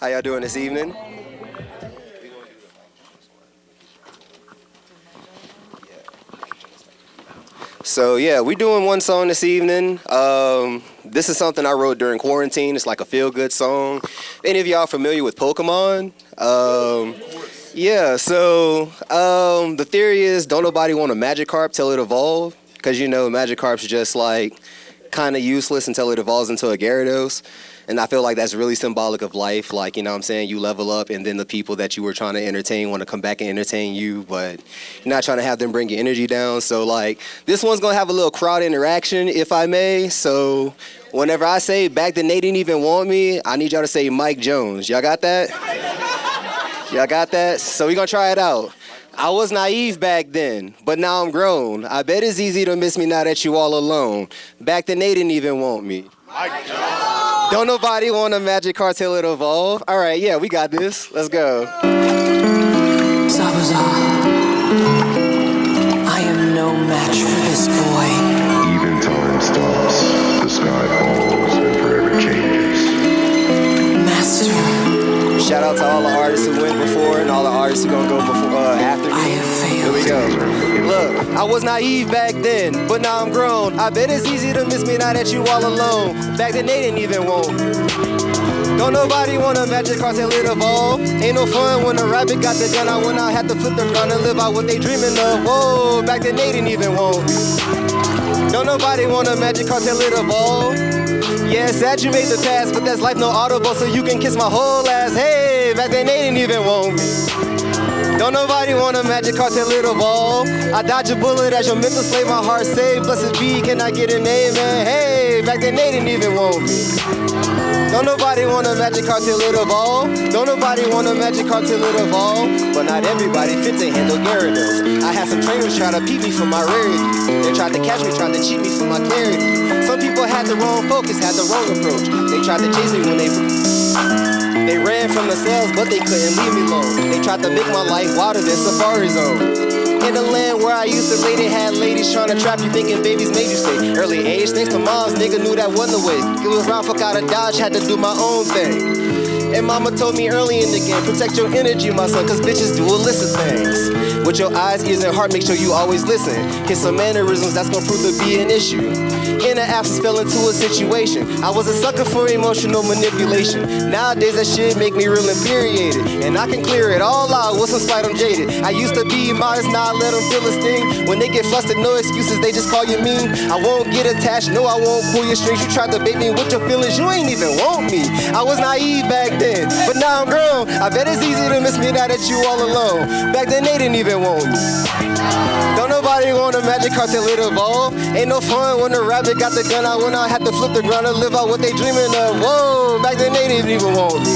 How y'all doing this evening? So yeah, we doing one song this evening. This is something I wrote during quarantine. It's like a feel-good song. Any of y'all familiar with Pokemon? Yeah, so the theory is don't nobody want a Magikarp till it evolve, because you know Magikarp's just like kind of useless until it evolves into a Gyarados. And I feel like that's really symbolic of life. Like, you know what I'm saying? You level up and then the people that you were trying to entertain want to come back and entertain you, but you're not trying to have them bring your energy down. So, like, this one's going to have a little crowd interaction, if I may. So, whenever I say back then they didn't even want me, I need y'all to say MikeJones. Y'all got that? Y'all got that? So, we're going to try it out. I was naive back then, but now I'm grown. I bet it's easy to miss me now that you all alone. Back then they didn't even want me. MikeJones. Don't nobody want a Magikarp till it evolve? All right, yeah, we got this. Let's go. Sabazar, I am no match for this boy. Even time stops, the sky falls, and forever changes. Master, shout out to all the artists who went before and all the artists who gonna go before after me. I have failed. Here we go. Look, I was naive back then, but now I'm grown. I bet it's easy to miss me now that you all alone. Back then they didn't even want me. Don't nobody want a Magikarp till it evolve. Ain't no fun when a rabbit got the gun. I went out, had to flip the gun and live out what they dreaming of. Whoa, back then they didn't even want me. Don't nobody want a Magikarp till it evolve. Yeah, it's sad you made the pass, but that's life, no audible, so you can kiss my whole ass. Hey, back then they didn't even want me. Don't nobody want a Magikarp till it evolve. I dodge a bullet as your mental slave, my heart saved. Blessed be, can I get a name? And hey, back then they didn't even want me. Don't nobody want a Magikarp till it evolve. Don't nobody want a Magikarp till it evolve. But not everybody fit to handle Gyarados. I had some trainers try to peep me for my rarity. They tried to catch me, tried to cheat me for my clarity. Some people had the wrong focus, had the wrong approach. They tried to chase me when they ran from the cells, but they couldn't leave me alone. They tried to make my life wilder than Safari Zone. In the land where I used to lay, they had ladies trying to trap you, thinking babies made you stay. Early age, thanks to moms, nigga knew that wasn't the way. Get around, fuck out of Dodge, had to do my own thing. And mama told me early in the game, protect your energy, my son, cause bitches do illicit things. With your eyes, ears, and heart, make sure you always listen. Hit some mannerisms, that's gonna prove to be an issue. In the absence, fell into a situation. I was a sucker for emotional manipulation. Nowadays, that shit make me real infuriated. And I can clear it all out with some spite, I'm jaded. I used to be modest, now I let them feel a sting. When they get flustered, no excuses, they just call you mean. I won't get attached, no, I won't pull your strings. You tried to bait me with your feelings, you ain't even want me. I was naive back then, but now I'm grown. I bet it's easy to miss me now that you all alone. Back then, they didn't even want me. Don't nobody want a Magikarp till it evolve. Ain't no fun when the rabbit got the gun. I went out, had to flip the ground and live out what they dreaming of. Whoa, back then they didn't even want me.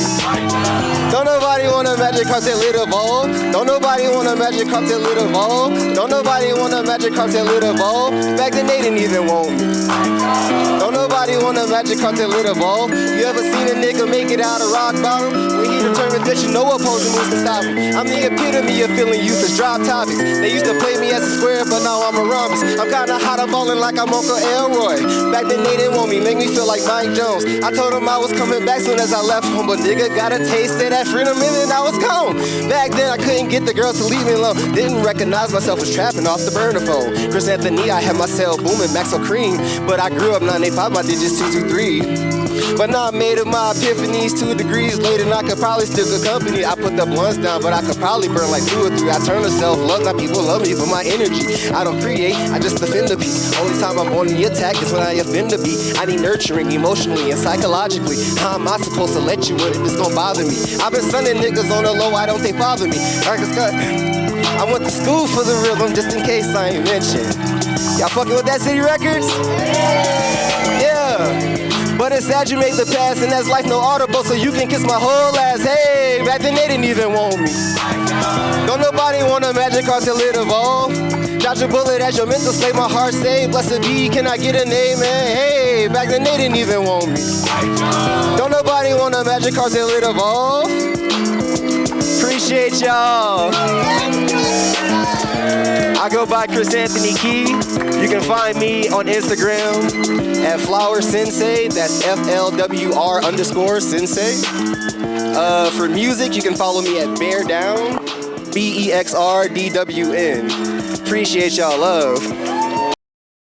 Don't nobody want a Magikarp till it evolve. Don't nobody want a Magikarp till it evolve. Don't nobody want a Magikarp till it evolve. Back then they didn't even want me. Don't nobody want a Magikarp till it evolve. You ever seen a nigga make it out of rock bottom? When he determined that you know opposing moves can stop him. I'm the epitome of feeling useless, drop topics. They used to play me as a square, but now I'm a rhombus. I'm kinda hot, I'm ballin' like I'm Uncle Elroy. Back then they didn't want me, make me feel like MikeJones. I told them I was coming back soon as I left home, but nigga got a taste of that freedom and then I was gone. Back then I couldn't get the girls to leave me alone. Didn't recognize myself as trapping off the burner phone. Chris Anthony, I had my cell booming, Maxo Cream. But I grew up 985, my digits 223. But now I made it my epiphanies 2 degrees later, and I could probably still good company. I put the blunts down, but I could probably burn like 2 or 3. I turn to self-love, now people love me for my energy. I don't create, I just defend the peace. Only time I'm on the attack is when I offend the beat. I need nurturing emotionally and psychologically. How am I supposed to let you in if it's gonna bother me? I've been sunning niggas on the low, why don't they bother me? I went to school for the rhythm, just in case I ain't mentioned. Y'all fucking with that City Records? Yeah. But it's sad you made the pass, and that's life, no audible, so you can kiss my whole ass. Hey, back then they didn't even want me. Don't nobody want a Magikarp till it evolve. Dodge a bullet as your mental slave, my heart saved. Blessed be, can I get a name? And hey, back then they didn't even want me. Don't nobody want a Magikarp till it evolve. Appreciate y'all. I go by Chris Anthony Key. You can find me on Instagram at Flower Sensei. That's FLWR_Sensei. For music, you can follow me at BeXrDwN, BeXrDwN. Appreciate y'all love.